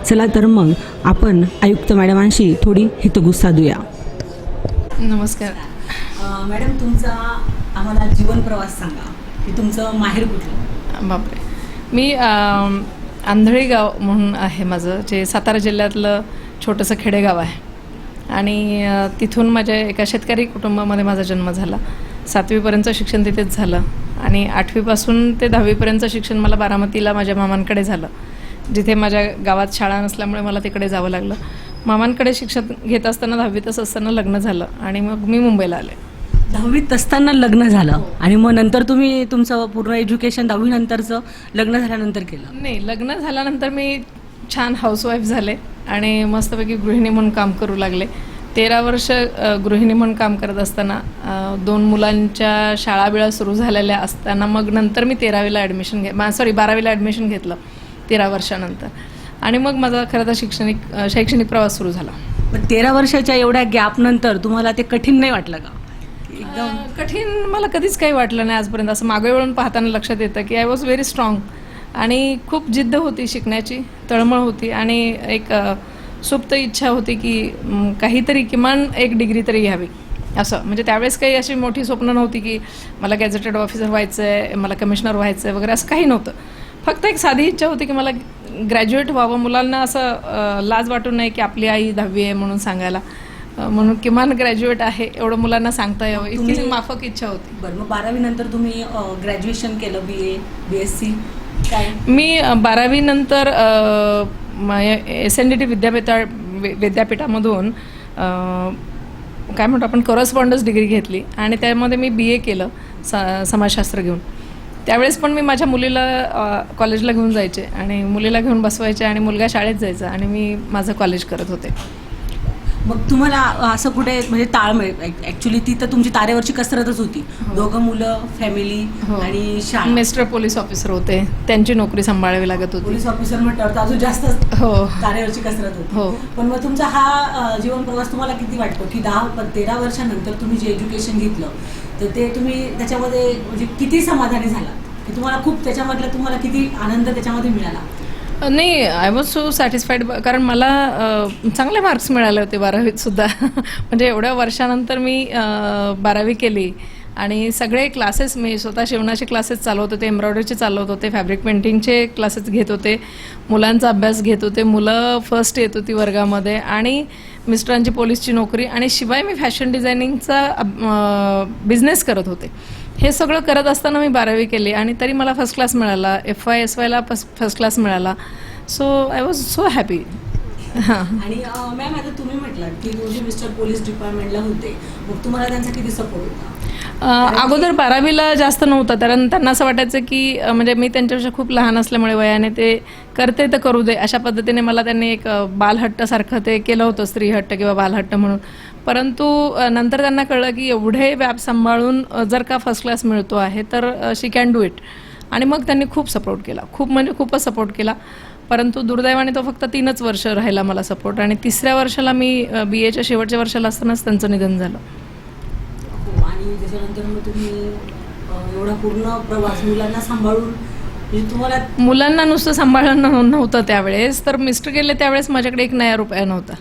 चला तर मग आपण आयुक्त मॅडमांशी थोडी हितगुज साधूया. नमस्कार. मॅडम, तुमचा आम्हाला जीवन प्रवास सांगा की तुमचं माहेर कुठलं? बापरे. मी आंधळी गाव म्हणून आहे माझं, जे सातारा जिल्ह्यातलं छोटंसं खेडेगाव आहे. आणि तिथून माझ्या एका शेतकरी कुटुंबामध्ये माझा जन्म झाला. 7वीपर्यंतचं शिक्षण तिथेच झालं आणि 8वीपासून ते 10वीपर्यंतचं शिक्षण मला बारामतीला माझ्या मामांकडे झालं, जिथे माझ्या गावात शाळा नसल्यामुळे मला तिकडे जावं लागलं. मामांकडे शिक्षण घेत असताना 10वीतच असताना लग्न झालं आणि मग मी मुंबईला आले. 10वीत असताना लग्न झालं आणि मग नंतर तुम्ही तुमचं पूर्ण एज्युकेशन 10वी नंतरचं लग्न झाल्यानंतर केलं? नाही, लग्न झाल्यानंतर मी छान हाऊसवाईफ झाले आणि मस्तपैकी गृहिणी म्हणून काम करू लागले. 13 वर्ष गृहिणी म्हणून काम करत असताना 2 मुलांच्या शाळाबिळा सुरू झालेल्या असताना मग नंतर मी 12वीला ॲडमिशन 12वीला ॲडमिशन घेतलं 13 वर्षानंतर. आणि मग माझा खरं तर शैक्षणिक प्रवास सुरू झाला. पण 13 वर्षाच्या एवढ्या गॅपनंतर तुम्हाला ते कठीण नाही वाटलं का? एकदम कठीण मला कधीच काही वाटलं नाही आजपर्यंत. असं मागे वळून पाहताना लक्षात येतं की आय वॉज व्हेरी स्ट्रॉंग आणि खूप जिद्द होती, शिकण्याची तळमळ होती आणि एक सुप्त इच्छा होती की काहीतरी किमान 1 डिग्री तरी घ्यावी असं. म्हणजे त्यावेळेस काही अशी मोठी स्वप्न नव्हती की मला गॅझेटेड ऑफिसर व्हायचं आहे, मला कमिशनर व्हायचं आहे वगैरे, असं काही नव्हतं. फक्त एक साधी इच्छा होती की मला ग्रॅज्युएट व्हावं. मुलांना असं लाज वाटू नये की आपली आई 10वी आहे म्हणून सांगायला, म्हणून किमान ग्रॅज्युएट आहे एवढं मुलांना सांगता यावं, इतकी माफक इच्छा होती. बरं, मग 12वी नंतर तुम्ही ग्रॅज्युएशन केलं, BA BSc काय? मी 12वी नंतर SNDT विद्यापीठामधून काय म्हणतो आपण करस्पॉन्डन्स डिग्री घेतली आणि त्यामध्ये मी BA केलं समाजशास्त्र घेऊन. त्यावेळेस पण मी माझ्या मुलीला कॉलेजला घेऊन जायचे आणि मुलीला घेऊन बसवायचे आणि मुलगा शाळेत जायचा आणि मी माझं कॉलेज करत होते. मग तुम्हाला असं कुठे म्हणजे ताळमेळ, ॲक्च्युली ती तर तुमची तारेवरची कसरतच होती. दोघं मुलं, फॅमिली आणि शाळा. मिस्टर पोलीस ऑफिसर होते, त्यांची नोकरी सांभाळावी लागत होती. पोलीस ऑफिसर म्हटल्यावर तर अजून जास्त तारेवरची कसरत होती. हो. पण मग तुमचा हा जीवन प्रवास तुम्हाला किती वाटतो की 13 वर्षानंतर तुम्ही जे एज्युकेशन घेतलं तर ते तुम्ही त्याच्यामध्ये म्हणजे किती समाधानी झाला की तुम्हाला खूप त्याच्यामधलं तुम्हाला किती आनंद त्याच्यामध्ये मिळाला? नाही, आय वॉज सो सॅटिस्फाईड, कारण मला चांगले मार्क्स मिळाले होते 12वीत सुद्धा. म्हणजे एवढ्या वर्षानंतर मी 12वी केली आणि सगळे क्लासेस मी स्वतः शिवणाचे क्लासेस चालवत होते, एम्ब्रॉयडरीचे चालवत होते, फॅब्रिक पेंटिंगचे क्लासेस घेत होते, मुलांचा अभ्यास घेत होते, मुलं फर्स्ट येत होती वर्गामध्ये आणि मिस्टरांची पोलीसची नोकरी आणि शिवाय मी फॅशन डिझायनिंगचा बिझनेस करत होते. हे सगळं करत असताना मी 12वी केली आणि तरी मला फर्स्ट क्लास मिळाला, FY/SYला फर्स्ट क्लास मिळाला. So I was so happy. हां. आणि मॅम, आता तुम्ही म्हटलं की तुझे मिस्टर पोलीस डिपार्टमेंटला होते, मग तुम्हाला त्यांचा किती सपोर्ट होता? अगोदर 12वीला जास्त नव्हतं, कारण त्यांना असं वाटायचं की म्हणजे मी त्यांच्यापेक्षा खूप लहान असल्यामुळे वयाने ते करते तर करू दे अशा पद्धतीने मला त्यांनी एक बालहट्टासारखं ते केलं होतं, स्त्रीहट्ट किंवा बालहट्ट म्हणून. परंतु नंतर त्यांना कळलं की एवढे व्याप सांभाळून जर का फर्स्ट क्लास मिळतो आहे तर शी कॅन डू इट. आणि मग त्यांनी खूप सपोर्ट केला, खूप म्हणजे खूपच सपोर्ट केला. परंतु दुर्दैवाने तो फक्त 3च वर्ष राहिला मला सपोर्ट आणि 3ऱ्या वर्षाला मी BAच्या शेवटच्या वर्षाला असतानाच त्यांचं निधन झालं. आणि त्याच्यानंतर मग तुम्ही एवढा पूर्ण प्रवास मुलांना सांभाळून म्हणजे तुम्हाला मुलांना नुसतं सांभाळणं नव्हतं त्यावेळेस, तर मिस्टर गेले त्यावेळेस माझ्याकडे 1 नया रुपया नव्हता.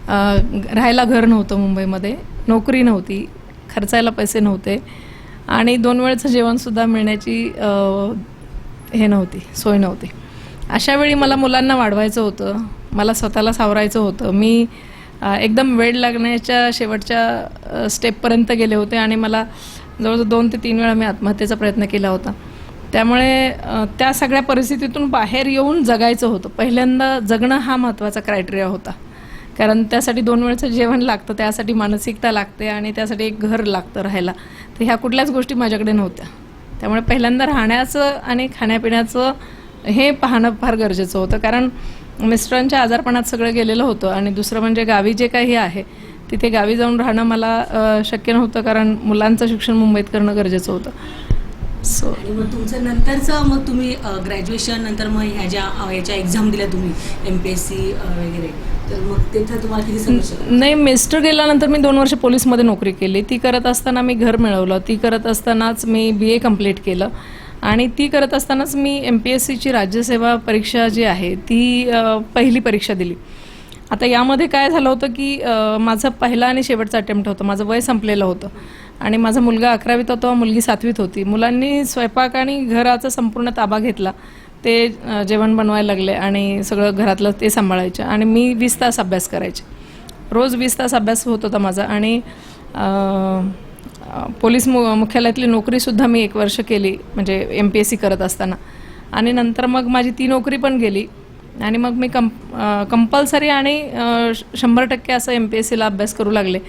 राहायला घर नव्हतं मुंबईमध्ये, नोकरी नव्हती, खर्चायला पैसे नव्हते आणि 2 वेळचं जेवणसुद्धा मिळण्याची हे नव्हती, सोय नव्हती. अशावेळी मला मुलांना वाढवायचं होतं, मला स्वतःला सावरायचं होतं. मी एकदम वेळ लागण्याच्या शेवटच्या स्टेपपर्यंत गेले होते आणि मला जवळजवळ 2 ते 3 वेळा मी आत्महत्येचा प्रयत्न केला होता. त्यामुळे त्या सगळ्या परिस्थितीतून बाहेर येऊन जगायचं होतं. पहिल्यांदा जगणं हा महत्त्वाचा क्रायटेरिया होता, कारण त्यासाठी 2 वेळचं जेवण लागतं, त्यासाठी मानसिकता लागते आणि त्यासाठी एक घर लागतं राहायला. तर ह्या कुठल्याच गोष्टी माझ्याकडे नव्हत्या. त्यामुळे पहिल्यांदा राहण्याचं आणि खाण्यापिण्याचं हे पाहणं फार गरजेचं होतं, कारण मिस्टरांच्या आजारपणात सगळं गेलेलं होतं. आणि दुसरं म्हणजे गावी जे काही आहे तिथे गावी जाऊन राहणं मला शक्य नव्हतं, कारण मुलांचं शिक्षण मुंबईत करणं गरजेचं होतं. सो आणि मग तुमचं नंतरचं मग तुम्ही ग्रॅज्युएशन नंतर मग ह्याच्या एक्झाम दिल्या तुम्ही MPSC वगैरे, तर मग तिथं तुम्हाला किती संघर्ष? नाही, मिस्टर गेल्यानंतर मी 2 वर्ष पोलीसमध्ये नोकरी केली. ती करत असताना मी घर मिळवलं, ती करत असतानाच मी BA कंप्लीट केलं आणि ती करत असतानाच मी MPSCची राज्यसेवा परीक्षा जी आहे ती पहिली परीक्षा दिली. आता यामध्ये काय झालं होतं की माझा पहिला आणि शेवटचा अटेम्प्ट होता. माझं वय संपलेलं होतं आणि माझा मुलगा 11वीत होता, मुलगी 7वीत होती. मुलांनी स्वयंपाक आणि घराचा संपूर्ण ताबा घेतला. ते जेवण बनवायला लागले आणि सगळं घरातलं ते सांभाळायचे आणि मी 20 तास अभ्यास करायचे. रोज 20 तास अभ्यास होत होता माझा. आणि पोलीस मुख्यालयातली नोकरीसुद्धा मी 1 वर्ष केली, म्हणजे MPSC करत असताना. आणि नंतर मग माझी ती नोकरी पण गेली आणि मग मी कंपल्सरी आणि 100% असं MPSCला अभ्यास करू लागले.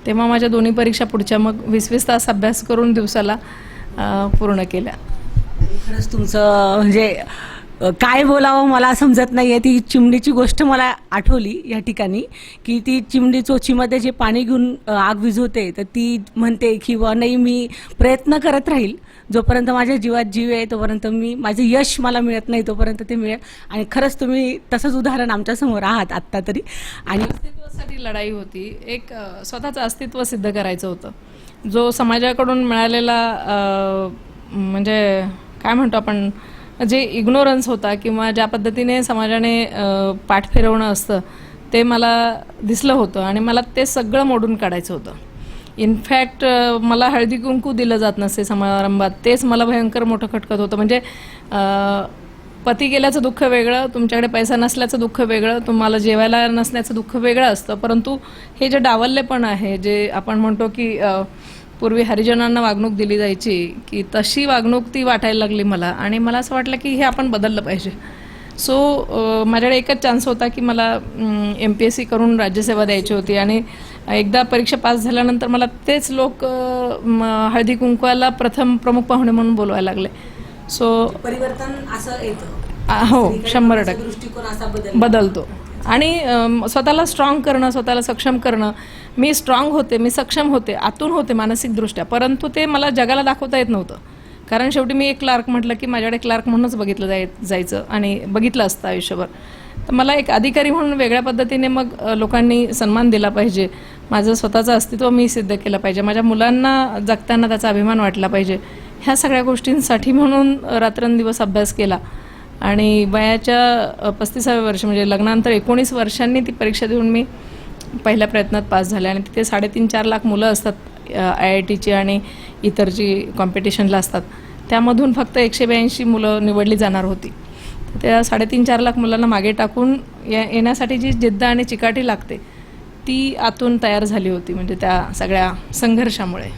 तेव्हा माझ्या दोन्ही परीक्षा पुढच्या मग 20-20 तास अभ्यास करून दिवसाला पूर्ण केल्या. खरंच तुमचं म्हणजे काय बोलावं मला समजत नाही आहे. ती चिमणीची गोष्ट मला आठवली या ठिकाणी, की ती चिमणी चोचीमध्ये जे पाणी घेऊन आग विझवते, तर ती म्हणते की नाही, मी प्रयत्न करत राहील, जोपर्यंत माझ्या जीवात जीव आहे तोपर्यंत माझं यश मला मिळत नाही तोपर्यंत ते मिळेल. आणि खरंच तुम्ही तसंच उदाहरण आमच्यासमोर आहात आत्ता तरी. आणि अस्तित्वासाठी लढाई होती. एक स्वतःचं अस्तित्व सिद्ध करायचं होतं. जो समाजाकडून मिळालेला म्हणजे काय म्हणतो आपण, जे इग्नोरन्स होता किंवा ज्या पद्धतीने समाजाने पाठ फिरवणं असतं ते मला दिसलं होतं आणि मला ते सगळं मोडून काढायचं होतं. इनफॅक्ट मला हळदी कुंकू दिलं जात नसे समारंभात, तेच मला भयंकर मोठं खटकत होतं. म्हणजे पती गेल्याचं दुःख वेगळं, तुमच्याकडे पैसा नसल्याचं दुःख वेगळं, तुम्हाला जेवायला नसण्याचं दुःख वेगळं असतं. परंतु हे जे डावललेपण आहे, जे आपण म्हणतो की पूर्वी हरिजनांना वागणूक दिली जायची, की तशी वागणूक ती वाटायला लागली मला. आणि मला असं वाटलं की हे आपण बदललं पाहिजे. सो माझ्याकडे एकच चान्स होता की मला MPSC करून राज्यसेवा द्यायची होती. आणि एकदा परीक्षा पास झाल्यानंतर मला तेच लोक हळदी कुंकवाला प्रथम प्रमुख पाहुणे म्हणून बोलवायला लागले. सो परिवर्तन असं येतं. हो, 100% दृष्टिकोन असा बदलतो. आणि स्वतःला स्ट्रॉंग करणं, स्वतःला सक्षम करणं. मी स्ट्रॉंग होते, मी सक्षम होते, आतून होते मानसिकदृष्ट्या, परंतु ते मला जगाला दाखवता येत नव्हतं. कारण शेवटी मी एक क्लार्क म्हटलं की माझ्याकडे क्लार्क म्हणूनच बघितलं जायचं आणि बघितलं असतं आयुष्यभर. तर मला एक अधिकारी म्हणून वेगळ्या पद्धतीने मग लोकांनी सन्मान दिला पाहिजे. माझं स्वतःचं अस्तित्व मी सिद्ध केलं पाहिजे. माझ्या मुलांना जगताना त्याचा अभिमान वाटला पाहिजे. ह्या सगळ्या गोष्टींसाठी म्हणून रात्रंदिवस अभ्यास केला. आणि वयाच्या 35व्या वर्षी म्हणजे लग्नानंतर 19 वर्षांनी ती परीक्षा देऊन मी पहिल्या प्रयत्नात पास झाले. आणि तिथे 3.5-4 लाख मुलं असतात IITची आणि इतर जी कॉम्पिटिशनला असतात, त्यामधून फक्त 182 मुलं निवडली जाणार होती. त्या 3.5-4 लाख मुलांना मागे टाकून येण्यासाठी जी जिद्द आणि चिकाटी लागते ती आतून तयार झाली होती, म्हणजे त्या सगळ्या संघर्षामुळे.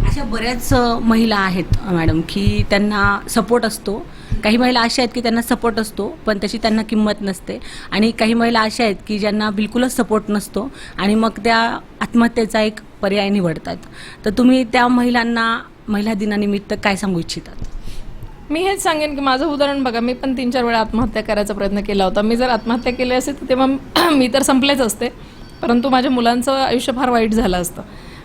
अशा बऱ्याच महिला आहेत मॅडम की त्यांना सपोर्ट असतो. काही महिला अशा आहेत की त्यांना सपोर्ट असतो पण त्याची त्यांना किंमत नसते. आणि काही महिला अशा आहेत की ज्यांना बिलकुलच सपोर्ट नसतो आणि मग त्या आत्महत्येचा एक पर्याय निवडतात. तर तुम्ही त्या महिलांना महिला दिनानिमित्त काय सांगू इच्छितात? मी हेच सांगेन की माझं उदाहरण बघा, मी पण 3-4 वेळा आत्महत्या करायचा प्रयत्न केला होता. मी जर आत्महत्या केली असते तर तेव्हा मी तर संपलेच असते, परंतु माझ्या मुलांचं आयुष्य फार वाईट झालं असतं.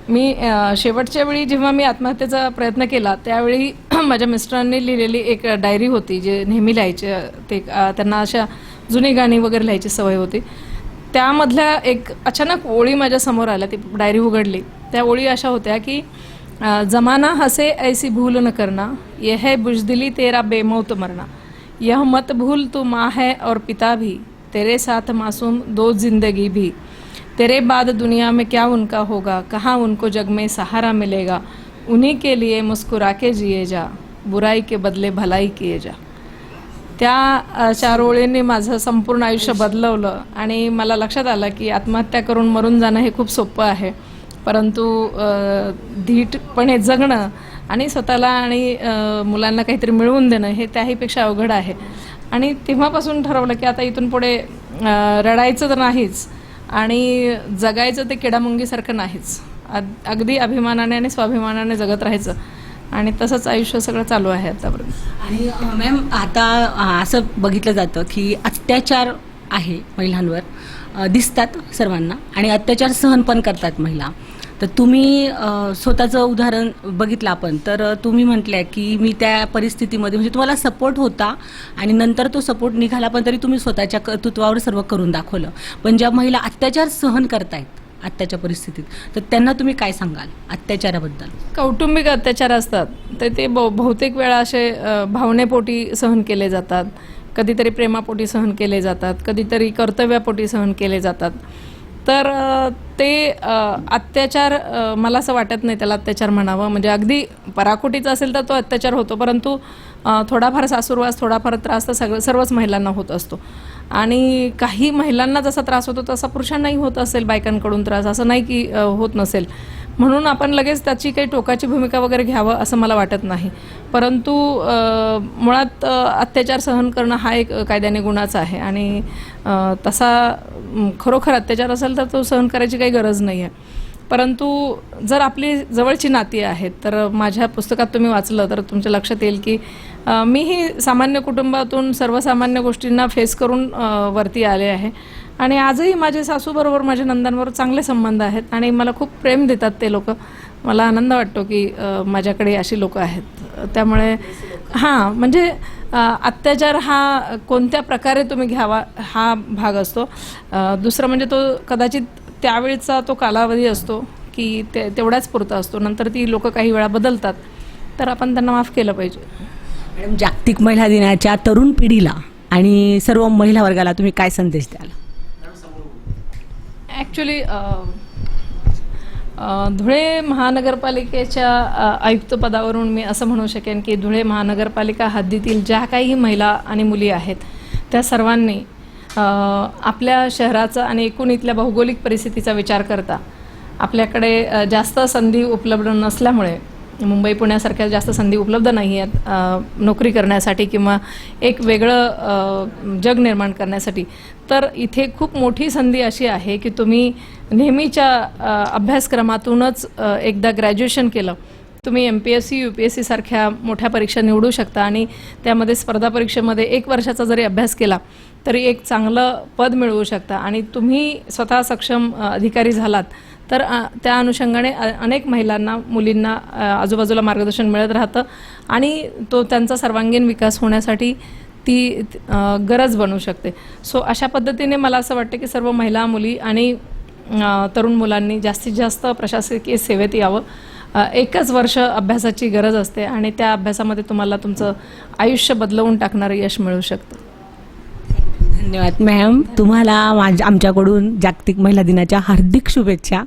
मी शेवटच्या वेळी जेव्हा मी आत्महत्येचा प्रयत्न केला त्यावेळी माझ्या मिस्टरांनी लिहिलेली एक डायरी होती, जे नेहमी लिहायचे. ते त्यांना अशा जुनी गाणी वगैरे लिहायची सवय होती. त्यामधल्या एक अचानक ओळी माझ्या समोर आल्या. ती डायरी उघडली, त्या ओळी अशा होत्या की जमाना हसे ऐसी भूल न करना, यह है बुजदिली तेरा बेमौत मरना, यह मत भूल तू माँ है और पिता भी, तेरे साथ मासूम दो जिंदगी भी, तेरे बाद दुनिया में क्या उनका होगा, कहाँ उनको जग में सहारा मिलेगा, उन्हीं के लिए मुस्कुरा के जिए जा, बुराई के बदले भलाई किए जा. त्या 4 ओळींनी माझं संपूर्ण आयुष्य बदलवलं. आणि मला लक्षात आलं की आत्महत्या करून मरून जाणं हे खूप सोपं आहे, परंतु धीटपणे जगणं आणि स्वतःला आणि मुलांना काहीतरी मिळवून देणं हे त्याहीपेक्षा अवघड आहे. आणि तेव्हापासून ठरवलं की आता इथून पुढे रडायचं तर नाहीच आणि जगायचं ते किडामुंगीसारखं नाहीच, अगदी अभिमानाने आणि स्वाभिमानाने जगत राहायचं. आणि तसंच आयुष्य सगळं चालू आहे आतापर्यंत. आणि मॅम, आता असं बघितलं जातं की अत्याचार आहे महिलांवर, दिसतात सर्वांना आणि अत्याचार सहन पण करतात महिला. तर तुम्ही स्वतःचं उदाहरण बघितलं आपण, तर तुम्ही म्हटलं की मी त्या परिस्थितीमध्ये म्हणजे तुम्हाला सपोर्ट होता आणि नंतर तो सपोर्ट निघाला, पण तरी तुम्ही स्वतःच्या कर्तृत्वावर सर्व करून दाखवलं. पण ज्या महिला अत्याचार सहन करतायत आत्ताच्या परिस्थितीत, तर त्यांना तुम्ही काय सांगाल अत्याचाराबद्दल? कौटुंबिक अत्याचार असतात तर ते बहुतेक वेळा असे भावनेपोटी सहन केले जातात, कधीतरी प्रेमापोटी सहन केले जातात, कधीतरी कर्तव्यापोटी सहन केले जातात. तर ते अत्याचार मला असं वाटत नाही त्याला अत्याचार म्हणावं. म्हणजे अगदी पराकोटीचा असेल तर तो अत्याचार होतो, परंतु थोडाफार सासूरवास, थोडाफार त्रास तर सर्वच महिलांना होत असतो. आणि काही महिलांना जसा त्रास होतो तसा पुरुषांनाही होत असेल बायकांकडून त्रास, असं नाही की होत नसेल. म्हणून आपण लगेच त्याची काही टोकाची भूमिका वगैरे घ्यावं असं मला वाटत नाही. परंतु मुळात अत्याचार सहन करणं हा एक कायद्याने गुन्हाच आहे आणि तसा खरोखर अत्याचार असेल तर तो सहन करायची काही गरज नाही आहे. परंतु जर आपली जवळची नाती आहेत तर माझ्या पुस्तकात तुम्ही वाचलं तर तुमच्या लक्षात येईल की मीही सामान्य कुटुंबातून सर्वसामान्य गोष्टींना फेस करून वरती आले आहे आणि आजही माझे सासूबरोबर, माझ्या नंदांबरोबर चांगले संबंध आहेत आणि मला खूप प्रेम देतात ते लोक. मला आनंद वाटतो की माझ्याकडे अशी लोक आहेत. त्यामुळे म्हणजे अत्याचार हा कोणत्या प्रकारे तुम्ही घ्यावा हा भाग असतो. दुसरं म्हणजे तो कदाचित त्यावेळचा तो कालावधी असतो की तेवढ्याच पुरता असतो, नंतर ती लोक काही वेळा बदलतात, तर आपण त्यांना माफ केलं पाहिजे. मॅडम, जागतिक महिला दिनाच्या तरुण पिढीला आणि सर्व महिला वर्गाला तुम्ही काय संदेश द्याल? ॲक्च्युली धुळे महानगरपालिकेच्या आयुक्तपदावरून मी असं म्हणू शकेन की धुळे महानगरपालिका हद्दीतील ज्या काही महिला आणि मुली आहेत त्या सर्वांनी आपल्या शहराचा आणि एकूण इथल्या भौगोलिक परिस्थितीचा विचार करता आपल्याकडे जास्त संधी उपलब्ध नसल्यामुळे, मुंबई पुण्यासारख्या जास्त संधी उपलब्ध नाही आहेत नोकरी करण्यासाठी किंवा एक वेगळं जग निर्माण करण्यासाठी, तर इथे खूप मोठी संधी अशी आहे की तुम्ही नेहमीच्या अभ्यासक्रमातूनच एकदा ग्रॅज्युएशन केलं, तुम्ही MPSC UPSC सारख्या मोठ्या परीक्षा निवडू शकता आणि त्यामध्ये स्पर्धा परीक्षेमध्ये 1 वर्षाचा जरी अभ्यास केला तरी एक चांगलं पद मिळवू शकता आणि तुम्ही स्वतः सक्षम अधिकारी झालात तर त्या अनुषंगाने अनेक महिलांना, मुलींना आजूबाजूला मार्गदर्शन मिळत राहतं आणि तो त्यांचा सर्वांगीण विकास होण्यासाठी ती गरज बनू शकते. सो अशा पद्धतीने मला असं वाटतं की सर्व महिला, मुली आणि तरुण मुलांनी जास्तीत जास्त प्रशासकीय सेवेत यावं. 1च वर्ष अभ्यासाची गरज असते आणि त्या अभ्यासामध्ये तुम्हाला तुमचं आयुष्य बदलवून टाकणारं यश मिळू शकतं. धन्यवाद मॅम, तुम्हाला आमच्याकडून जागतिक महिला दिनाच्या हार्दिक शुभेच्छा.